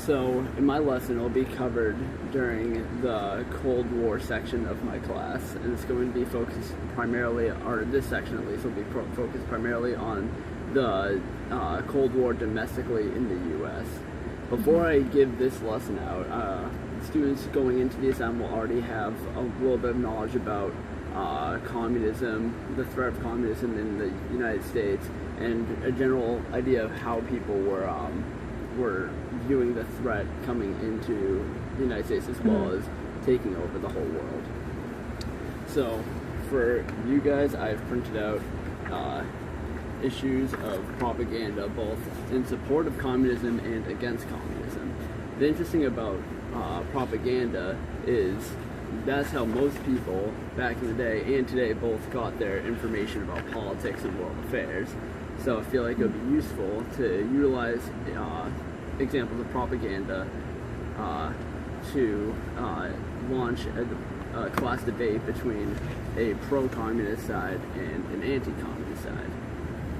So in my lesson, it'll be covered during the Cold War section of my class, and it's going to be focused primarily, or this section at least, will be focused primarily on the Cold War domestically in the U.S. Before I give this lesson out, students going into the exam will already have a little bit of knowledge about communism, the threat of communism in the United States, and a general idea of how people were viewing the threat coming into the United States as well as taking over the whole world. So for you guys, I've printed out issues of propaganda both in support of communism and against communism. The interesting about propaganda is that's how most people back in the day and today both got their information about politics and world affairs. So I feel like it would be useful to utilize examples of propaganda to launch a class debate between a pro-communist side and an anti-communist side.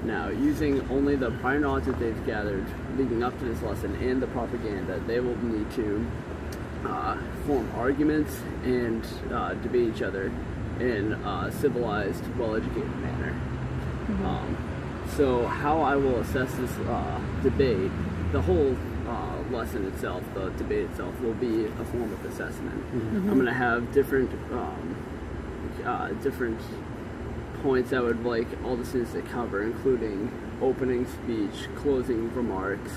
Now, using only the prior knowledge that they've gathered leading up to this lesson and the propaganda, they will need to form arguments and debate each other in a civilized, well-educated manner. So how I will assess this debate, the whole lesson itself, the debate itself, will be a form of assessment. I'm going to have different points I would like all the students to cover, including opening speech, closing remarks,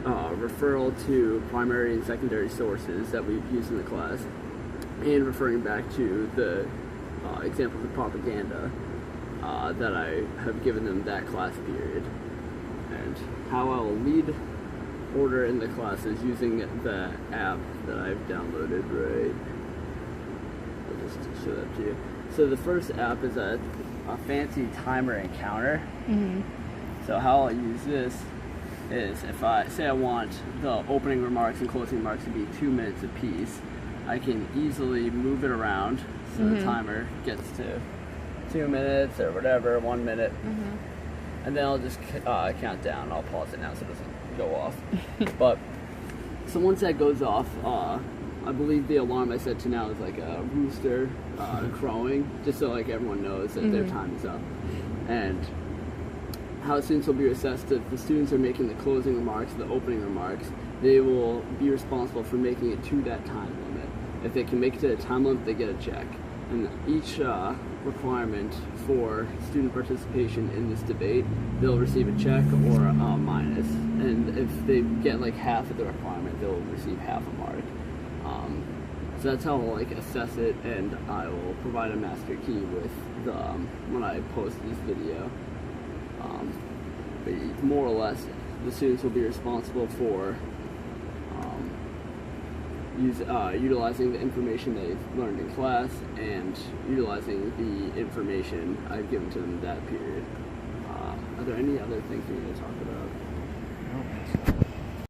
referral to primary and secondary sources that we've used in the class, and referring back to the examples of propaganda that I have given them that class period. And how I will lead order in the class is using the app that I've downloaded, right? I'll just show that to you. So the first app is a fancy timer and counter. So how I'll use this is if I say I want the opening remarks and closing remarks to be 2 minutes apiece, I can easily move it around so the timer gets to 2 minutes or whatever, 1 minute, and then I'll just count down. I'll pause it now so it doesn't go off. But so once that goes off, I believe the alarm I set to now is like a rooster crowing, just so like everyone knows that their time is up. And how students will be assessed: if the students are making the closing remarks, the opening remarks, they will be responsible for making it to that time limit. If they can make it to the time limit, they get a check. And each requirement for student participation in this debate, they'll receive a check or a minus. And if they get like half of the requirement, they'll receive half a mark. So that's how I'll like assess it, and I will provide a master key with the when I post this video. But more or less, the students will be responsible for utilizing the information they've learned in class and utilizing the information I've given to them in that period. Are there any other things we need to talk about?